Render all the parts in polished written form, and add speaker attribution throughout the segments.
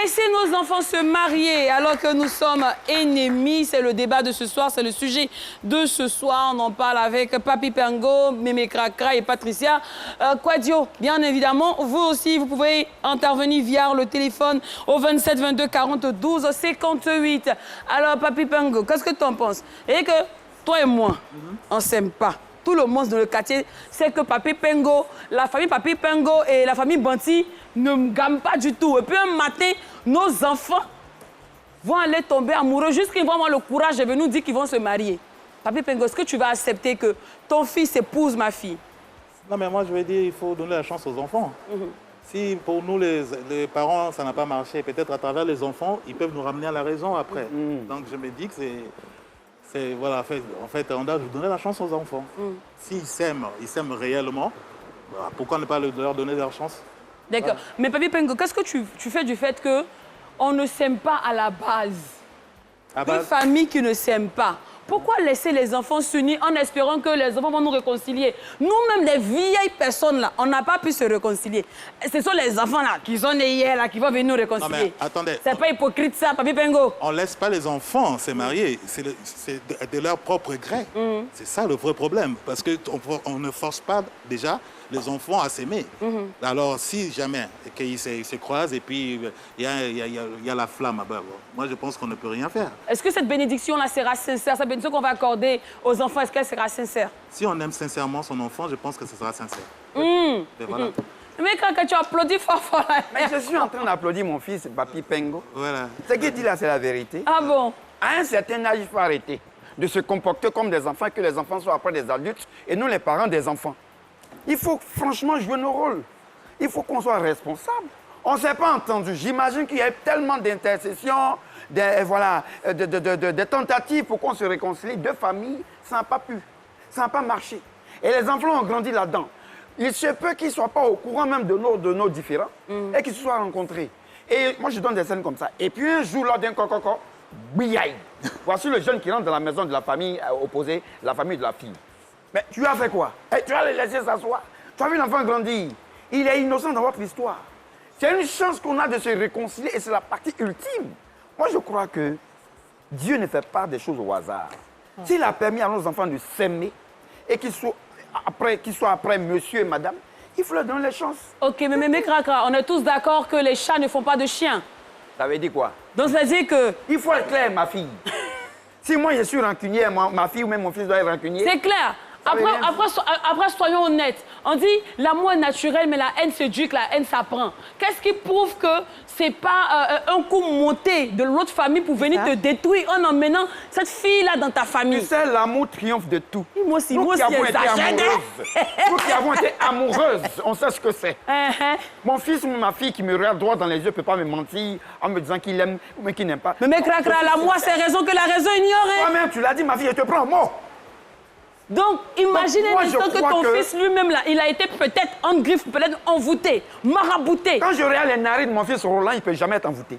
Speaker 1: Laissez nos enfants se marier alors que nous sommes ennemis. C'est le débat de ce soir, c'est le sujet de ce soir. On en parle avec Papi Pengo, Mémé Krakra et Patricia Quadio. Bien évidemment, vous aussi, vous pouvez intervenir via le téléphone au 27 22 40 12 58. Alors, Papi Pengo, qu'est-ce que tu en penses? Et que toi et moi, on ne s'aime pas. Tout le monde dans le quartier sait que Papi Pengo, la famille Papi Pengo et la famille Banti ne me gâment pas du tout. Et puis un matin, nos enfants vont aller tomber amoureux jusqu'à qu'ils vont avoir le courage de venir nous dire qu'ils vont se marier. Papi Pengo, est-ce que tu vas accepter que ton fils épouse ma fille?
Speaker 2: Non, mais moi, je vais dire il faut donner la chance aux enfants. Si pour nous, les parents, ça n'a pas marché, peut-être à travers les enfants, ils peuvent nous ramener à la raison après. Donc je me dis que voilà, en fait, on doit donner la chance aux enfants. S'ils s'aiment réellement, bah, pourquoi ne pas leur donner leur chance?
Speaker 1: D'accord. Ouais. Mais Papi Pengo, qu'est-ce que tu fais du fait qu'on ne s'aime pas à la base? Une famille qui ne s'aime pas. Pourquoi laisser les enfants s'unir en espérant que les enfants vont nous réconcilier? Nous-mêmes, les vieilles personnes, là, on n'a pas pu se réconcilier. Ce sont les enfants là, qui sont nés hier, là, qui vont venir nous réconcilier. Non, mais attendez. C'est pas hypocrite, ça, Papi Pengo? On ne laisse pas les enfants se marier. C'est de leur propre gré. C'est ça le vrai problème. Parce qu'on ne force pas déjà les enfants à s'aimer. Alors, si jamais ils se croisent et puis il y a la flamme, ben, moi, je pense qu'on ne peut rien faire. Est-ce que cette bénédiction-là sera sincère? Cette bénédiction qu'on va accorder aux enfants, est-ce qu'elle sera sincère? Si on aime sincèrement son enfant, je pense que ce sera sincère. Voilà. Mais quand tu applaudis fort, là...
Speaker 3: Mais je suis en train d'applaudir mon fils, Papi Pengo. Voilà. Ce qu'il dit là, c'est la vérité.
Speaker 1: Ah bon?
Speaker 3: À un certain âge, il faut arrêter de se comporter comme des enfants, que les enfants soient après des adultes et nous, les parents, des enfants. Il faut franchement jouer nos rôles. Il faut qu'on soit responsable. On ne s'est pas entendu. J'imagine qu'il y a tellement d'intercessions, de tentatives pour qu'on se réconcilie. Deux familles, ça n'a pas pu. Ça n'a pas marché. Et les enfants ont grandi là-dedans. Il se peut qu'ils ne soient pas au courant même de nos différends et qu'ils se soient rencontrés. Et moi, je donne des scènes comme ça. Et puis un jour, lors d'un coco, biaï. Voici le jeune qui rentre dans la maison de la famille opposée, la famille de la fille. Mais tu as fait quoi? Tu as les laissé s'asseoir. Tu as vu l'enfant grandir. Il est innocent dans votre histoire. C'est une chance qu'on a de se réconcilier et c'est la partie ultime. Moi, je crois que Dieu ne fait pas des choses au hasard. S'il a permis à nos enfants de s'aimer et qu'ils soient après monsieur et madame, il faut leur donner les chances. Ok, mais Mémé Krakra, on est tous d'accord que les chats ne font pas de chiens. Ça veut dire quoi? Donc ça veut dire que... Il faut être clair, ma fille. Si moi je suis rancunier, ma fille ou même mon fils doit être rancunier... C'est clair. Après, soyons honnêtes. On dit l'amour est naturel, mais la haine s'éduque, la haine s'apprend. Qu'est-ce qui prouve que ce n'est pas un coup monté de l'autre famille pour venir te détruire en emmenant cette fille-là dans ta famille? Tu sais, l'amour triomphe de tout. Moi aussi, nous qui avons été amoureuses, on sait ce que c'est. Mon fils ou ma fille qui me regarde droit dans les yeux ne peut pas me mentir en me disant qu'il aime ou qu'il n'aime pas. Mais Krakra, l'amour, c'est raison que la raison ignorée. Toi-même, tu l'as dit, ma fille, je te prends au mot. Donc, imaginez l'instant que ton fils lui-même, là, il a été peut-être en griffe, peut-être envoûté, marabouté. Quand je regarde les narines de mon fils Roland, il ne peut jamais être envoûté.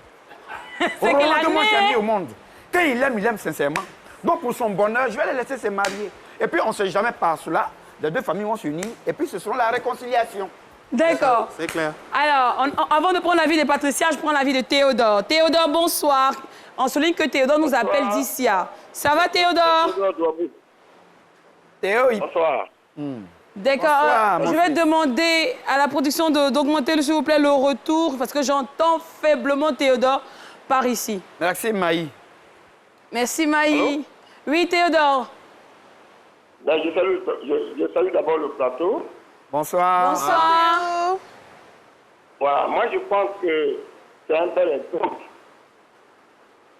Speaker 3: C'est que la moi qui a mis au monde. Quand il aime sincèrement. Donc, pour son bonheur, je vais les laisser se marier. Et puis, on ne sait jamais par cela, les deux familles vont s'unir, et puis ce sera la réconciliation. D'accord. C'est clair. Alors, avant de prendre l'avis de Patricia, je prends l'avis de Théodore. Théodore, bonsoir. On souligne que Théodore nous appelle d'Issia. Ça va, Théodore? Bonsoir. D'accord. Je vais demander à la production d'augmenter, s'il vous plaît, le retour, parce que j'entends faiblement Théodore par ici. Merci, Maï. Merci, Maï. Allô? Oui, Théodore.
Speaker 4: Ben, je salue d'abord le plateau.
Speaker 3: Bonsoir.
Speaker 1: Bonsoir.
Speaker 4: Voilà, moi je pense que c'est un bel exemple.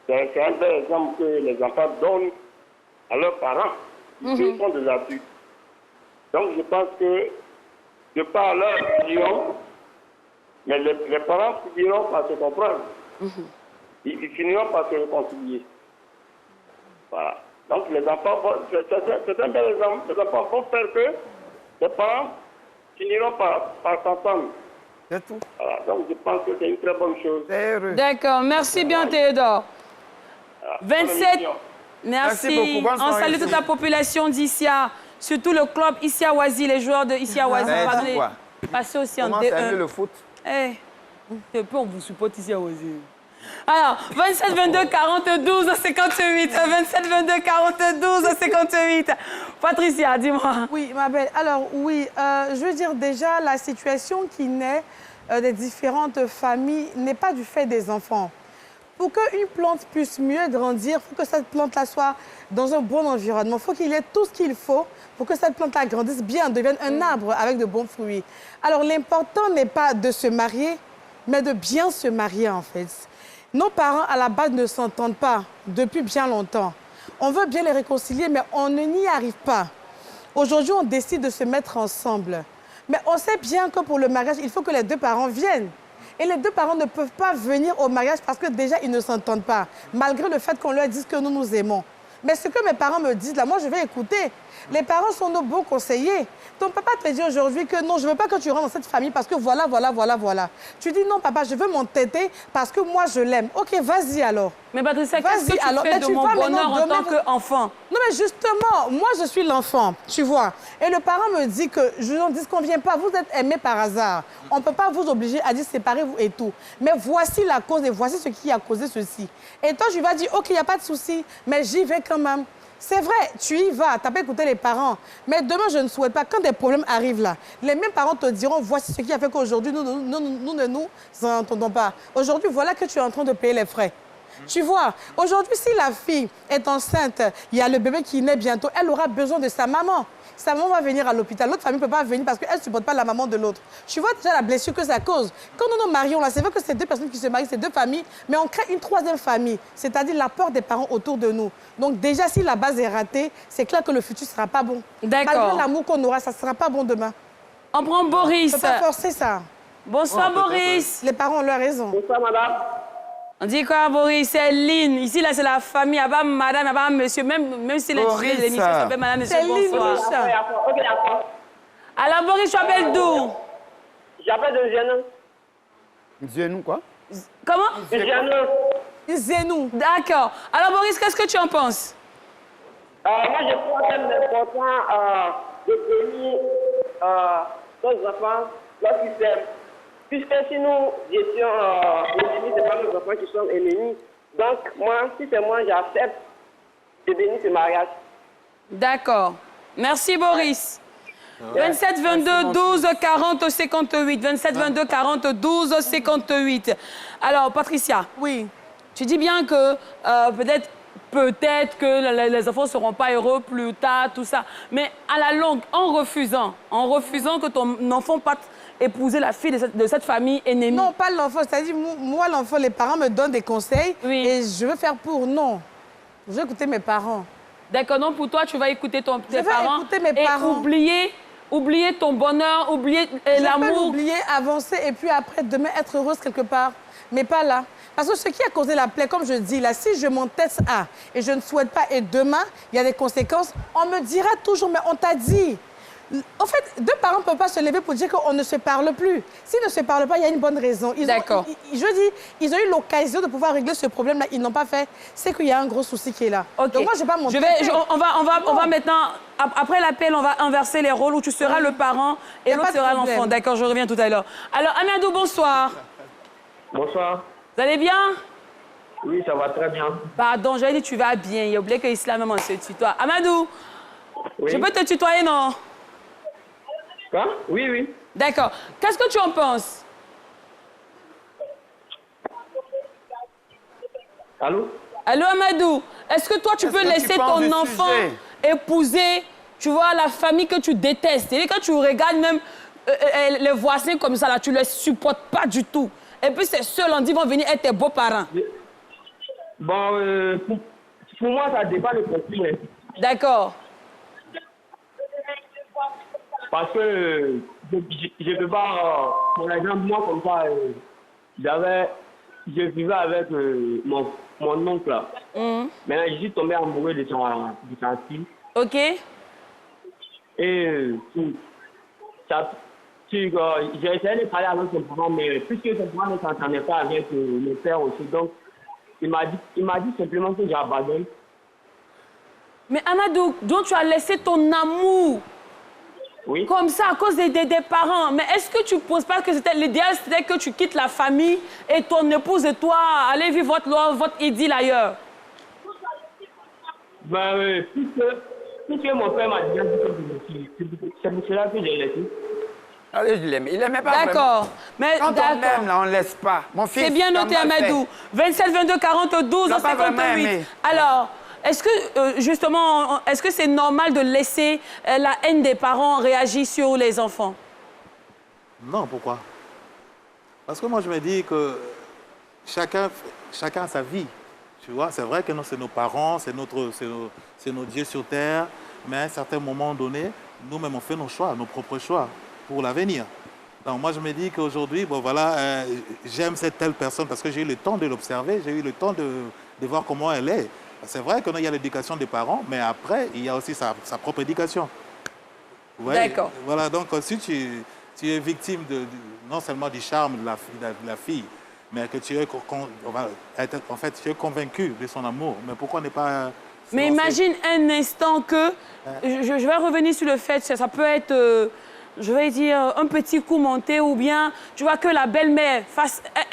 Speaker 4: C'est un bel exemple que les enfants donnent à leurs parents. Ils sont des adultes. Donc je pense que, de par leur vision, mais les parents finiront par se comprendre. Ils finiront par se réconcilier. Voilà. Donc les enfants, c'est un bel exemple. Les enfants vont faire que les parents finiront par s'entendre.
Speaker 3: C'est tout.
Speaker 4: Voilà. Donc je pense que c'est une très bonne chose.
Speaker 1: D'accord. Merci bien, Théodore. Voilà. 27... Merci. Beaucoup. On salue toute la population d'Issia, surtout le club Issia Wazi, les joueurs de Issia Wazi. Passez aussi en D1.
Speaker 3: Comment c'est le foot?
Speaker 1: Et puis on vous supporte ici aussi. Alors, 27 22 40 12 58. 27 22 40 12 58. Patricia, dis-moi.
Speaker 5: Oui, ma belle. Alors, oui, je veux dire déjà, la situation qui naît des différentes familles n'est pas du fait des enfants. Pour qu'une plante puisse mieux grandir, il faut que cette plante-là soit dans un bon environnement. Il faut qu'il y ait tout ce qu'il faut pour que cette plante-là grandisse bien, devienne un arbre avec de bons fruits. Alors, l'important n'est pas de se marier, mais de bien se marier, en fait. Nos parents, à la base, ne s'entendent pas depuis bien longtemps. On veut bien les réconcilier, mais on n'y arrive pas. Aujourd'hui, on décide de se mettre ensemble. Mais on sait bien que pour le mariage, il faut que les deux parents viennent. Et les deux parents ne peuvent pas venir au mariage parce que déjà, ils ne s'entendent pas, malgré le fait qu'on leur dise que nous nous aimons. Mais ce que mes parents me disent, là, moi, je vais écouter. Les parents sont nos bons conseillers. Ton papa te dit aujourd'hui que non, je ne veux pas que tu rentres dans cette famille parce que voilà. Tu dis non, papa, je veux m'entêter parce que moi, je l'aime. OK, vas-y alors.
Speaker 1: Mais Patricia, qu'est-ce que tu fais de mon bonheur en tant qu'enfant?
Speaker 5: Non, mais justement, moi, je suis l'enfant, tu vois. Et le parent me dit que je n'en disconviens pas. Vous êtes aimés par hasard. On ne peut pas vous obliger à dire séparez-vous et tout. Mais voici la cause et voici ce qui a causé ceci. Et toi, je lui vas dire, OK, il n'y a pas de souci, mais j'y vais quand même. C'est vrai, tu y vas, tu n'as pas écouté les parents. Mais demain, je ne souhaite pas, quand des problèmes arrivent là, les mêmes parents te diront, voici ce qui a fait qu'aujourd'hui, nous ne nous entendons pas. Aujourd'hui, voilà que tu es en train de payer les frais. Tu vois, aujourd'hui, si la fille est enceinte, il y a le bébé qui naît bientôt, elle aura besoin de sa maman. Sa maman va venir à l'hôpital. L'autre famille ne peut pas venir parce qu'elle ne supporte pas la maman de l'autre. Tu vois déjà la blessure que ça cause. Quand nous nous marions, là, c'est vrai que c'est deux personnes qui se marient, c'est deux familles, mais on crée une troisième famille, c'est-à-dire l'apport des parents autour de nous. Donc déjà, si la base est ratée, c'est clair que le futur ne sera pas bon.
Speaker 1: D'accord.
Speaker 5: Malgré l'amour qu'on aura, ça ne sera pas bon demain.
Speaker 1: On prend Boris.
Speaker 5: On ne peut pas forcer ça.
Speaker 1: Bonsoir, Boris.
Speaker 5: Les parents ont leur raison.
Speaker 4: Bonsoir, madame.
Speaker 1: On dit quoi, Boris? C'est Lynn. Ici, là, c'est la famille. Il n'y a pas madame, il n'y a pas monsieur. Même si les l'émission s'appelle madame, monsieur, bonsoir.
Speaker 4: Ok, d'accord.
Speaker 1: Alors, Boris, tu appelles d'où?
Speaker 4: J'appelle de Génon.
Speaker 3: Zénou, quoi?
Speaker 1: Comment?
Speaker 4: De Génon.
Speaker 5: Zénou.
Speaker 1: D'accord. Alors, Boris, qu'est-ce que tu en penses?
Speaker 4: Moi, je crois que c'est important de bénir nos enfants lorsqu'ils s'aiment. Puisque si nous étions ennemis, ce n'est pas nos enfants qui sont ennemis. Donc, moi, si c'est moi, j'accepte de bénir ce mariage.
Speaker 1: D'accord. Merci, Boris. 27 22 12 40 58. 27 22 40 12 58. Alors, Patricia.
Speaker 5: Oui.
Speaker 1: Tu dis bien que peut-être que les enfants ne seront pas heureux plus tard, tout ça. Mais à la longue, en refusant que ton enfant parte épouser la fille de cette famille ennemie.
Speaker 5: Non, pas l'enfant. C'est-à-dire, moi, l'enfant, les parents me donnent des conseils et je veux faire pour. Non. Je veux écouter mes parents.
Speaker 1: D'accord, donc pour toi, tu vas écouter tes parents.
Speaker 5: Écouter mes parents.
Speaker 1: Oublier ton bonheur, oublier l'amour.
Speaker 5: Je peux l'oublier, avancer et puis après, demain, être heureuse quelque part. Mais pas là. Parce que ce qui a causé la plaie, comme je dis, là, si je m'entête à et je ne souhaite pas, et demain, il y a des conséquences, on me dira toujours, mais on t'a dit. En fait, deux parents ne peuvent pas se lever pour dire qu'on ne se parle plus. S'ils ne se parlent pas, il y a une bonne raison.
Speaker 1: D'accord.
Speaker 5: Je dis, ils ont eu l'occasion de pouvoir régler ce problème-là. Ils n'ont pas fait. C'est qu'il y a un gros souci qui est là.
Speaker 1: Okay.
Speaker 5: Donc moi, je ne vais pas monter.
Speaker 1: On va maintenant, après l'appel, on va inverser les rôles où tu seras le parent et l'autre sera l'enfant. D'accord, je reviens tout à l'heure. Alors, Amadou, bonsoir.
Speaker 4: Bonsoir.
Speaker 1: Vous allez bien?
Speaker 4: Oui, ça va très bien.
Speaker 1: Pardon, j'avais dit tu vas bien. Il y a oublié qu'ici, là, même, on se tutoie. Amadou,
Speaker 4: oui.
Speaker 1: Je peux te tutoyer, non?
Speaker 4: Quoi? Oui, oui.
Speaker 1: D'accord. Qu'est-ce que tu en penses?
Speaker 4: Allô?
Speaker 1: Allô, Amadou, est-ce que toi, tu peux laisser ton enfant épouser, tu vois, la famille que tu détestes? Et quand tu regardes même les voisins comme ça, là, tu ne les supportes pas du tout. Et puis, ces seuls, on dit, vont venir être tes beaux-parents.
Speaker 4: Bon, pour moi, ça dépend le profil.
Speaker 1: D'accord.
Speaker 4: Parce que je ne peux pas, pour exemple, moi, comme ça, je vivais avec mon oncle. Là. Maintenant, je suis tombé amoureux de sa fille.
Speaker 1: OK.
Speaker 4: Et j'ai essayé de parler avec son parent, mais puisque son parent ne s'entendait pas avec le père aussi, donc il m'a dit simplement que j'abandonne.
Speaker 1: Mais Amadou, donc tu as laissé ton amour
Speaker 4: Oui.
Speaker 1: Comme ça, à cause des parents. Mais est-ce que tu ne penses pas que l'idéal, c'était que tu quittes la famille et ton épouse et toi, allez vivre votre idylle ailleurs?
Speaker 4: Ben, puisque mon père m'a déjà dit que c'est pour cela que j'ai laissé.
Speaker 3: Allez, je l'aime. Il n'aimait pas vraiment.
Speaker 1: D'accord. Mais
Speaker 3: Quand on aime, là, on ne laisse pas. Mon fils,
Speaker 1: c'est bien noté, Amadou. 27, 22, 40, 12,
Speaker 3: n'a pas vraiment
Speaker 1: 58.
Speaker 3: aimé.
Speaker 1: Alors, est-ce que, justement, est-ce que c'est normal de laisser la haine des parents réagir sur les enfants?
Speaker 2: Non, pourquoi? Parce que moi, je me dis que chacun a sa vie. Tu vois, c'est vrai que c'est nos parents, c'est nos dieux sur terre, mais à un certain moment donné, nous-mêmes, on fait nos choix, nos propres choix pour l'avenir. Donc moi, je me dis qu'aujourd'hui, bon, voilà, j'aime cette telle personne parce que j'ai eu le temps de l'observer, j'ai eu le temps de voir comment elle est. C'est vrai qu'il y a l'éducation des parents, mais après, il y a aussi sa propre éducation.
Speaker 1: D'accord.
Speaker 2: Voilà, donc si tu es victime non seulement du charme de la fille, mais que tu es, en fait, tu es convaincu de son amour. Mais pourquoi ne pas...
Speaker 1: Mais imagine un instant que... Je vais revenir sur le fait que ça peut être... je vais dire, un petit coup monté ou bien, tu vois, que la belle-mère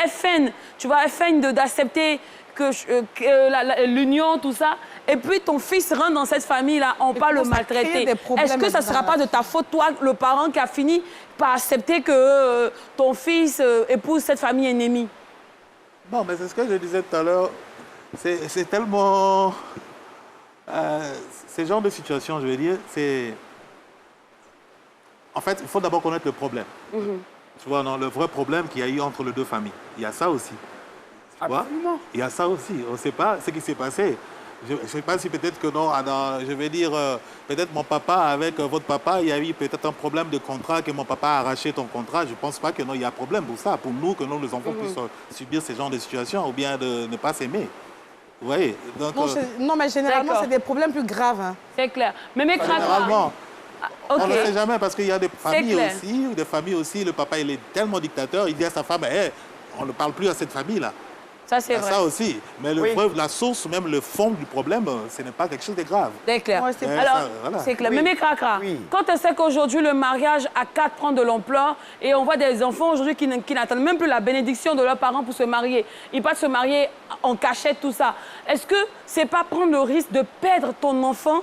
Speaker 1: elle feine, tu vois, elle feine d'accepter que l'union, tout ça, et puis ton fils rentre dans cette famille-là, on va le maltraiter. Est-ce que ça ne sera pas de ta faute, toi, le parent qui a fini par accepter que ton fils épouse cette famille ennemie?
Speaker 2: Non, mais c'est ce que je disais tout à l'heure. C'est tellement... ce genre de situation, je veux dire, c'est... En fait, il faut d'abord connaître le problème. Tu vois, non, le vrai problème qu'il y a eu entre les deux familles. Il y a ça aussi. Tu vois? Il y a ça aussi. On ne sait pas ce qui s'est passé. Je ne sais pas si peut-être que non, je vais dire, peut-être mon papa avec votre papa, il y a eu peut-être un problème de contrat, que mon papa a arraché ton contrat. Je ne pense pas que non, il y a un problème pour ça, pour nous, que nous, les enfants, puissent subir ce genre de situation ou bien de ne pas s'aimer. Vous voyez? Donc,
Speaker 5: non, mais généralement, c'est des problèmes plus graves. Hein.
Speaker 1: C'est clair. Mais mes
Speaker 2: généralement,
Speaker 1: okay.
Speaker 2: On ne sait jamais parce qu'il y a des familles aussi, le papa, il est tellement dictateur, il dit à sa femme, hey, on ne parle plus à cette famille-là.
Speaker 1: Ça, c'est vrai.
Speaker 2: Ça aussi. Mais la source, même le fond du problème, ce n'est pas quelque chose de grave.
Speaker 1: C'est clair.
Speaker 5: Ouais,
Speaker 1: alors,
Speaker 2: voilà.
Speaker 1: c'est clair. Mais mes cracras, quand on sait qu'aujourd'hui, le mariage a 4 ans de l'ampleur et on voit des enfants aujourd'hui qui n'attendent même plus la bénédiction de leurs parents pour se marier. Ils partent se marier en cachette, tout ça. Est-ce que c'est pas prendre le risque de perdre ton enfant?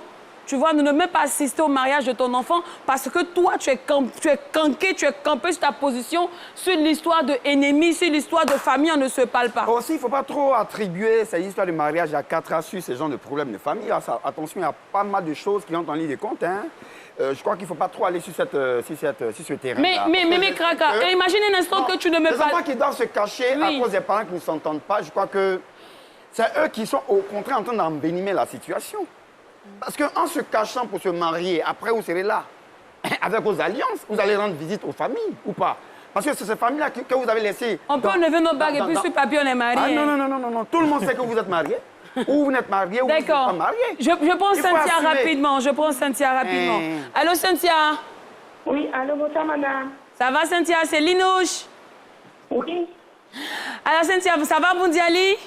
Speaker 1: Tu vois, ne même pas assister au mariage de ton enfant parce que toi, tu es campé sur ta position, sur l'histoire de ennemis, sur l'histoire de famille, on ne se parle pas.
Speaker 3: Aussi, il ne faut pas trop attribuer ces histoires de mariage à 4 ans sur ces genres de problèmes de famille. Attention, il y a pas mal de choses qui entrent en ligne de compte. Hein. Je crois qu'il ne faut pas trop aller sur ce terrain-là.
Speaker 1: Mais Kraka, imagine un instant que tu ne me
Speaker 3: parles... Les enfants qui doivent se cacher à cause des parents qui ne s'entendent pas, je crois que c'est eux qui sont au contraire en train d'envenimer la situation. Parce qu'en se cachant pour se marier, après vous serez là, avec vos alliances, vous allez rendre visite aux familles ou pas? Parce que c'est ces familles-là que vous avez laissées...
Speaker 1: On peut enlever nos bagues et puis sur papier, on est mariés.
Speaker 3: Ah non. Tout le monde sait que vous êtes mariés. Ou vous n'êtes mariés ou vous n'êtes pas mariés.
Speaker 1: Je prends Cynthia rapidement. Allô, Cynthia?
Speaker 6: Oui, allô, bonsoir, madame.
Speaker 1: Ça va, Cynthia? C'est Linouche?
Speaker 6: Oui.
Speaker 1: Alors, Cynthia, ça va, Bundiali?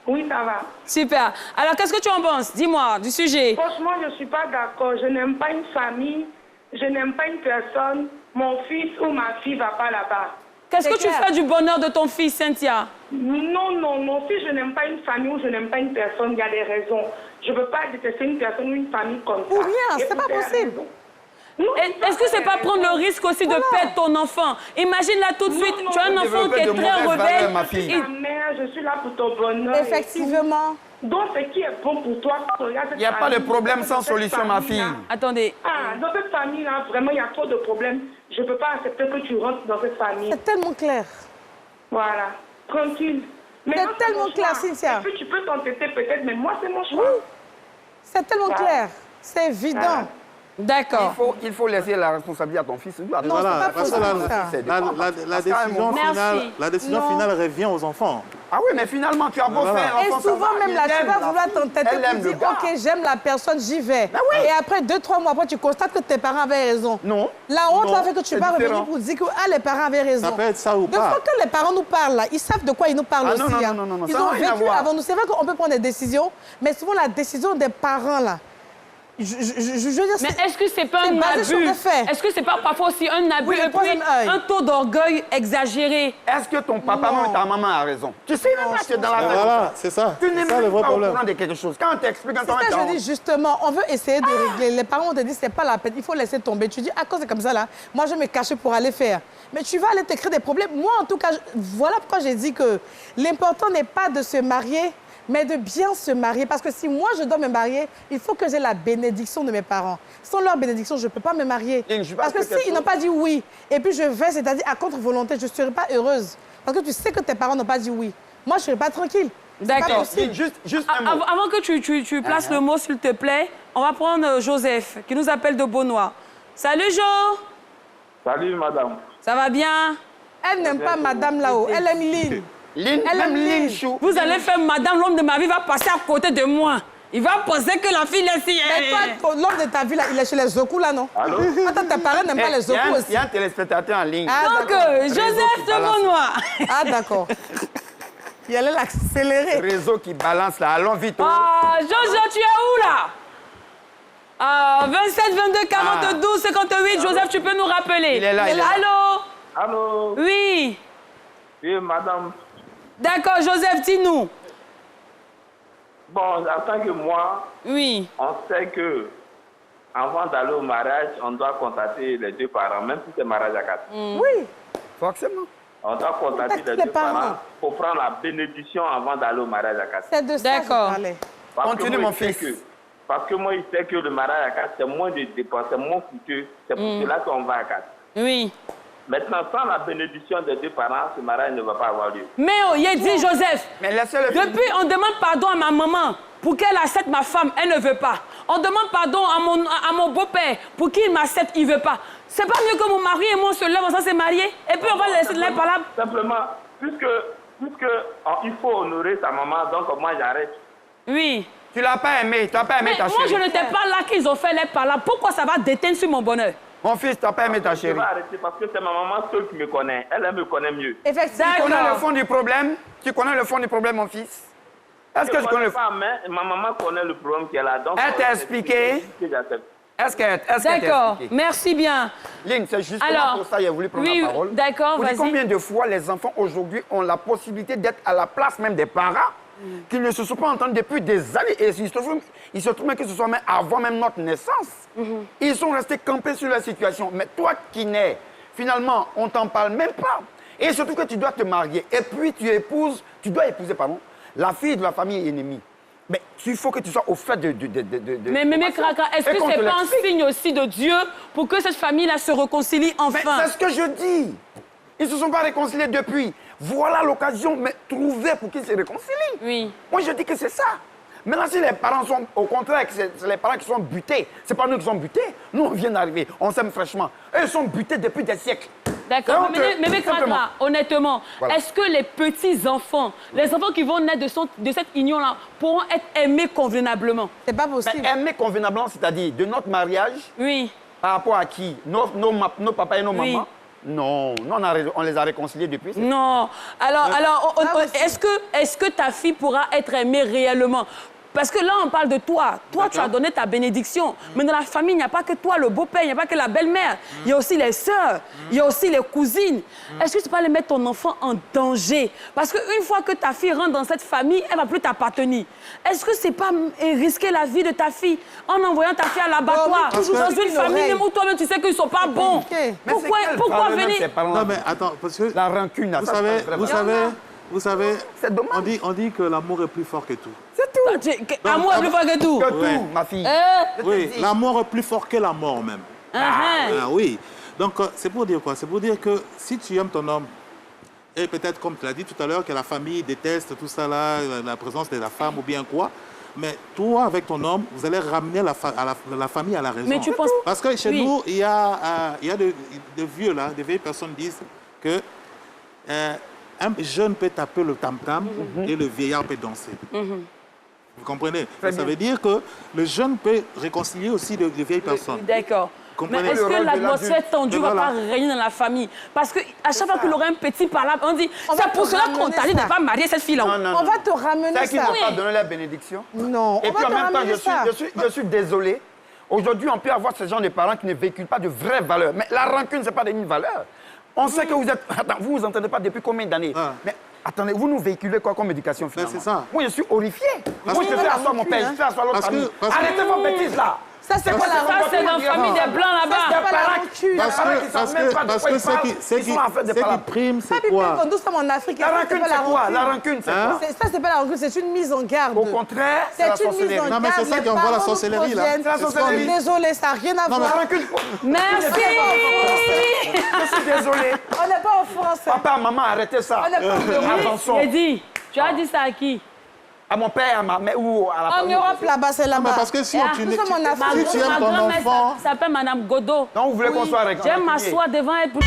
Speaker 6: Oui, ça va.
Speaker 1: Super. Alors, qu'est-ce que tu en penses? Dis-moi, du sujet.
Speaker 6: Franchement, je ne suis pas d'accord. Je n'aime pas une famille, je n'aime pas une personne. Mon fils ou ma fille ne va pas là-bas.
Speaker 1: Qu'est-ce que tu fais du bonheur de ton fils, Cynthia?
Speaker 6: Non, mon fils, je n'aime pas une famille ou je n'aime pas une personne. Il y a des raisons. Je ne peux pas détester une personne ou une famille comme ça.
Speaker 5: Ou rien, c'est pas possible.
Speaker 1: Est-ce que c'est pas prendre le risque aussi de perdre ton enfant? Imagine là tout de suite, tu as un enfant qui est très rebelle.
Speaker 6: Ma mère, je suis là pour ton bonheur.
Speaker 5: Effectivement.
Speaker 6: Donc, ce qui est bon pour toi,
Speaker 3: il n'y a pas de problème sans solution, ma fille.
Speaker 1: Attendez.
Speaker 6: Dans cette famille-là, vraiment, il y a trop de problèmes. Je ne peux pas accepter que tu rentres dans cette famille.
Speaker 5: C'est tellement clair.
Speaker 6: Voilà. Tranquille.
Speaker 5: C'est tellement clair, Cynthia.
Speaker 6: Et puis, tu peux t'entêter peut-être, mais moi, c'est mon choix.
Speaker 5: Oui. C'est tellement clair. C'est évident.
Speaker 6: Voilà.
Speaker 1: D'accord.
Speaker 3: Il faut laisser la responsabilité à ton fils.
Speaker 5: Non, voilà,
Speaker 2: parce que la décision finale revient aux enfants.
Speaker 3: Ah oui, mais finalement, tu as beau faire un enfant.
Speaker 5: Et souvent, même là, tu vas vouloir t'entêter pour dire, OK, j'aime la personne, j'y vais. Et après, 2-3 mois après, tu constates que tes parents avaient raison.
Speaker 3: Non.
Speaker 5: La honte va faire que tu vas revenir pour dire que les parents avaient raison.
Speaker 2: Ça peut être ça ou pas.
Speaker 5: De fois que les parents nous parlent, là, ils savent de quoi ils nous parlent aussi.
Speaker 3: Non.
Speaker 5: Ils ont vécu avant nous. C'est vrai qu'on peut prendre des décisions, mais souvent, la décision des parents, là, je veux dire...
Speaker 1: Mais est-ce que c'est pas un
Speaker 5: basé sur
Speaker 1: abus?
Speaker 5: des faits.
Speaker 1: Est-ce que c'est pas parfois aussi un abus
Speaker 5: Oui, le
Speaker 1: et puis
Speaker 5: troisième œil.
Speaker 1: un taux d'orgueil exagéré?
Speaker 3: Est-ce que ton papa
Speaker 5: Non.
Speaker 3: ou ta maman a raison? Tu sais même pas que dans la
Speaker 2: Voilà, c'est ça.
Speaker 3: Tu n'es
Speaker 2: C'est ça le
Speaker 3: même
Speaker 2: vrai
Speaker 3: pas au
Speaker 2: problème.
Speaker 3: courant de quelque chose. Quand on t'explique, quand on
Speaker 5: C'est ça que je
Speaker 3: t'en-
Speaker 5: dis justement, on veut essayer de régler. Les parents te disent c'est pas la peine, il faut laisser tomber. Tu dis, à cause c'est comme ça là, moi je vais me cacher pour aller faire. Mais tu vas aller te créer des problèmes. Moi en tout cas, voilà pourquoi j'ai dit que l'important n'est pas de se marier, mais de bien se marier. Parce que si moi je dois me marier, il faut que j'ai la bénédiction de mes parents. Sans leur bénédiction, je ne peux pas me marier.
Speaker 3: Et je vais
Speaker 5: Parce que
Speaker 3: expliquer
Speaker 5: s'ils
Speaker 3: quelque
Speaker 5: n'ont pas dit oui, et puis je vais, c'est-à-dire à contre-volonté, je ne serai pas heureuse. Parce que tu sais que tes parents n'ont pas dit oui. Moi, je ne serai pas tranquille. C'est pas
Speaker 1: D'accord.
Speaker 5: possible.
Speaker 3: Juste un mot.
Speaker 1: Avant que tu places le mot, s'il te plaît, on va prendre Joseph, qui nous appelle de Beaunois. Salut, Jo.
Speaker 4: Salut, madame.
Speaker 1: Ça va bien?
Speaker 5: Elle n'aime pas madame là-haut, elle aime Lynn.
Speaker 3: Lynn,
Speaker 5: Elle
Speaker 3: même
Speaker 5: aime
Speaker 3: Lynn
Speaker 5: Lynn.
Speaker 3: Chou.
Speaker 1: Vous allez faire madame, l'homme de ma vie va passer à côté de moi. Il va penser que la fille est si...
Speaker 5: Mais toi, l'homme de ta vie, là, il est chez les Zoku, là, non?
Speaker 4: Allô?
Speaker 5: Attends, tes parents n'aiment pas les
Speaker 3: Il y,
Speaker 5: Zoku
Speaker 3: a
Speaker 5: aussi.
Speaker 3: un téléspectateur en ligne.
Speaker 5: Ah,
Speaker 1: Donc,
Speaker 5: d'accord.
Speaker 1: Joseph de Beaunois.
Speaker 5: Ah, d'accord. Il allait l'accélérer.
Speaker 3: Réseau qui balance là. Allons vite. Oh.
Speaker 1: Ah, Jojo, tu es où, là? Ah, 27, 22, 42, 58. Joseph, tu peux nous rappeler?
Speaker 3: Il est là, il est là.
Speaker 1: Allô?
Speaker 4: Allô?
Speaker 1: Oui.
Speaker 4: Oui, madame.
Speaker 1: D'accord, Joseph, dis-nous.
Speaker 4: Bon, en tant que moi,
Speaker 1: Oui.
Speaker 4: on sait que avant d'aller au mariage, on doit contacter les deux parents, même si c'est mariage à quatre.
Speaker 5: Oui.
Speaker 3: Forcément.
Speaker 4: On doit contacter
Speaker 5: Contacter
Speaker 4: les
Speaker 5: les
Speaker 4: deux
Speaker 5: parents.
Speaker 4: parents pour prendre la bénédiction avant d'aller au mariage à quatre.
Speaker 5: C'est de ça que je
Speaker 1: D'accord.
Speaker 5: parlais.
Speaker 4: Parce que
Speaker 3: Continue,
Speaker 4: moi,
Speaker 3: mon
Speaker 4: il sait
Speaker 3: fils.
Speaker 4: parce que moi, il sait que le mariage à quatre, c'est moins de dépenses, c'est moins coûteux. C'est pour cela qu'on va à quatre.
Speaker 1: Oui.
Speaker 4: Maintenant, sans la bénédiction des deux parents, ce mariage ne va pas avoir lieu.
Speaker 1: Mais oh, il a dit, Joseph,
Speaker 3: Mais laissez-le finir.
Speaker 1: depuis, on demande pardon à ma maman pour qu'elle accepte ma femme, elle ne veut pas. On demande pardon à mon beau-père pour qu'il m'accepte, il ne veut pas. C'est pas mieux que mon mari et moi on se lève ensemble, se marier, et puis on va laisser les palabres.
Speaker 4: Simplement, puisque il faut honorer sa maman, donc moi j'arrête.
Speaker 1: Oui.
Speaker 3: Tu l'as pas aimé. Tu n'as pas aimé
Speaker 1: Mais
Speaker 3: ta
Speaker 1: moi, je
Speaker 3: chérie.
Speaker 1: n'étais pas là qu'ils ont fait les palabres. Pourquoi ça va déteindre sur mon bonheur?
Speaker 3: Mon fils, tu n'as pas aimé ta
Speaker 4: Je
Speaker 3: chérie.
Speaker 4: vais arrêter parce que c'est ma maman seule qui me connaît. Elle me connaît mieux.
Speaker 5: Effectivement.
Speaker 3: Tu connais le
Speaker 1: D'accord.
Speaker 3: fond du problème? Tu connais le fond du problème, mon fils? Est-ce que tu connais le fond?
Speaker 4: pas, mais ma maman connaît le problème qu'elle a. Donc,
Speaker 3: Elle t'a expliqué? Est-ce qu'elle t'a
Speaker 1: D'accord.
Speaker 3: expliqué?
Speaker 1: Merci bien.
Speaker 3: Lynn, c'est justement
Speaker 1: Alors,
Speaker 3: pour ça que j'ai voulu prendre
Speaker 1: oui,
Speaker 3: la parole.
Speaker 1: d'accord,
Speaker 3: Vous dites
Speaker 1: vas-y.
Speaker 3: combien de fois les enfants aujourd'hui ont la possibilité d'être à la place même des parents qui ne se sont pas entendus depuis des années. Et il se trouve même que ce soit même avant même notre naissance. Ils sont restés campés sur la situation. Mais toi qui nais, finalement, on t'en parle même pas. Et surtout que tu dois te marier. Et puis tu dois épouser, pardon, la fille de la famille ennemie. Mais il faut que tu sois au fait de...
Speaker 1: Mais Kraka, est-ce
Speaker 3: Et
Speaker 1: que
Speaker 3: qu'on
Speaker 1: c'est
Speaker 3: te
Speaker 1: pas un
Speaker 3: l'explique.
Speaker 1: signe aussi de Dieu pour que cette famille-là se réconcilie
Speaker 3: Mais
Speaker 1: enfin?
Speaker 3: c'est ce que je dis. Ils ne se sont pas réconciliés depuis. Voilà l'occasion, mais trouver pour qu'ils se réconcilient.
Speaker 1: Oui.
Speaker 3: Moi, je dis que c'est ça. Maintenant, si les parents sont, au contraire, que c'est les parents qui sont butés, c'est pas nous qui sommes butés. Nous, on vient d'arriver, on s'aime fraîchement. Eux, ils sont butés depuis des siècles.
Speaker 1: D'accord.
Speaker 3: Donc,
Speaker 1: Mais
Speaker 3: simplement.
Speaker 1: Kraka, honnêtement,
Speaker 3: Voilà.
Speaker 1: est-ce que les petits-enfants, les enfants qui vont naître de cette union-là, pourront être aimés convenablement?
Speaker 5: C'est pas
Speaker 3: Mais
Speaker 5: possible.
Speaker 3: aimer convenablement, c'est-à-dire de notre mariage,
Speaker 1: Oui.
Speaker 3: par rapport à qui? Nos papas et nos
Speaker 1: Oui.
Speaker 3: mamans? Non, nous, on les a réconciliés depuis. c'est-
Speaker 1: Non. Alors, est-ce que ta fille pourra être aimée réellement? Parce que là, on parle de toi. Toi, tu as donné ta bénédiction. Mais dans la famille, il n'y a pas que toi, le beau-père, il n'y a pas que la belle-mère. Il y a aussi les sœurs, il y a aussi les cousines. Est-ce que tu peux aller mettre ton enfant en danger? Parce qu'une fois que ta fille rentre dans cette famille, elle ne va plus t'appartenir. Est-ce que c'est pas risquer la vie de ta fille en envoyant ta fille à l'abattoir?
Speaker 5: Oh, mais toujours
Speaker 1: Dans
Speaker 5: avec
Speaker 1: une
Speaker 5: une
Speaker 1: famille
Speaker 5: oreille.
Speaker 1: même où toi-même, tu sais qu'ils ne sont pas bons.
Speaker 5: compliqué.
Speaker 3: Mais c'est quel
Speaker 1: Pourquoi
Speaker 3: problème,
Speaker 1: venir...
Speaker 3: ces parents-là?
Speaker 2: Non, mais attends, parce que
Speaker 3: La rancune, là,
Speaker 2: vous
Speaker 3: ça,
Speaker 2: savez,
Speaker 3: c'est vraiment-
Speaker 2: vous savez,
Speaker 3: C'est dommage.
Speaker 2: on dit que l'amour est plus fort que tout.
Speaker 3: C'est tout.
Speaker 1: Amour est plus fort que tout.
Speaker 3: Que
Speaker 2: Ouais.
Speaker 3: tout, ma fille.
Speaker 2: Oui, l'amour est plus fort que la mort même. Ah, oui. Donc, c'est pour dire quoi? C'est pour dire que si tu aimes ton homme, et peut-être, comme tu l'as dit tout à l'heure, que la famille déteste tout ça là, la présence de la femme ou bien quoi, mais toi, avec ton homme, vous allez ramener la famille à la raison.
Speaker 1: Mais tu penses...
Speaker 2: Parce que chez
Speaker 1: Oui.
Speaker 2: nous, il y a des vieux là, des vieilles personnes disent que un jeune peut taper le tam-tam et le vieillard peut danser. Vous comprenez? Ça
Speaker 3: bien.
Speaker 2: veut dire que le jeune peut réconcilier aussi les vieilles personnes.
Speaker 1: D'accord.
Speaker 2: Comprenez
Speaker 1: Mais est-ce
Speaker 3: le rôle
Speaker 1: que
Speaker 3: de
Speaker 1: l'atmosphère
Speaker 3: l'adulte.
Speaker 1: tendue
Speaker 2: Et
Speaker 1: ne va
Speaker 2: voilà.
Speaker 1: pas régner dans la famille? Parce qu'à chaque fois qu'il aurait un petit palabre, on dit
Speaker 5: On va
Speaker 1: c'est pour
Speaker 5: te
Speaker 1: cela qu'on
Speaker 5: ramener
Speaker 1: t'a dit de
Speaker 5: ça.
Speaker 1: ne pas marier cette fille-là.
Speaker 3: Non, non,
Speaker 5: On
Speaker 3: non.
Speaker 5: va te ramener
Speaker 3: C'est qu'ils
Speaker 5: ça.
Speaker 3: n'ont pas donné la bénédiction.
Speaker 5: Non,
Speaker 3: Et
Speaker 5: on
Speaker 3: puis
Speaker 5: va
Speaker 3: en
Speaker 5: te
Speaker 3: même temps,
Speaker 5: ramener ça.
Speaker 3: je suis désolé. Aujourd'hui, on peut avoir ce genre de parents qui ne véhiculent pas de vraies valeurs. Mais la rancune, ce n'est pas une valeur. On sait que vous êtes... Attends, vous ne vous entendez pas depuis combien d'années? Mais attendez, vous nous véhiculez quoi comme éducation finalement?
Speaker 2: C'est ça.
Speaker 3: Moi, je suis horrifié. Moi, je fais asseoir mon père, je fais asseoir l'autre famille. Arrêtez vos bêtises là.
Speaker 5: Ça, c'est quoi la
Speaker 1: Ça, c'est dans la famille des Blancs là-bas.
Speaker 2: Parce que ce qui prime, c'est quoi?
Speaker 5: Nous sommes en Afrique.
Speaker 3: La rancune, c'est quoi? La rancune, c'est quoi?
Speaker 5: Ça, c'est pas la rancune, c'est une mise en garde.
Speaker 3: Au contraire, c'est la
Speaker 5: C'est une mise en
Speaker 3: sorcellerie.
Speaker 5: garde.
Speaker 2: Non, mais c'est ça qui envoie la sorcellerie, là.
Speaker 3: C'est la sorcellerie.
Speaker 5: Désolé, ça n'a rien à voir.
Speaker 3: La rancune.
Speaker 1: Merci.
Speaker 3: Je suis désolé.
Speaker 5: On n'est pas en France.
Speaker 3: Papa, maman, arrêtez ça.
Speaker 5: On n'est pas en Europe.
Speaker 3: Attention.
Speaker 1: J'ai dit, tu as dit ça à qui?
Speaker 3: À mon père, à ma mère ou à la
Speaker 5: En
Speaker 3: famille.
Speaker 5: Europe, là-bas, c'est
Speaker 2: Non, mais
Speaker 5: là-bas.
Speaker 2: parce que si
Speaker 1: Ah,
Speaker 2: tu
Speaker 5: nous sommes en Afrique.
Speaker 2: si tu aimes
Speaker 1: Ma
Speaker 2: ton
Speaker 1: grand-mère
Speaker 2: enfant...
Speaker 1: s'appelle Madame Godot.
Speaker 3: Donc, vous voulez qu'on soit avec
Speaker 1: J'aime m'asseoir devant elle pour...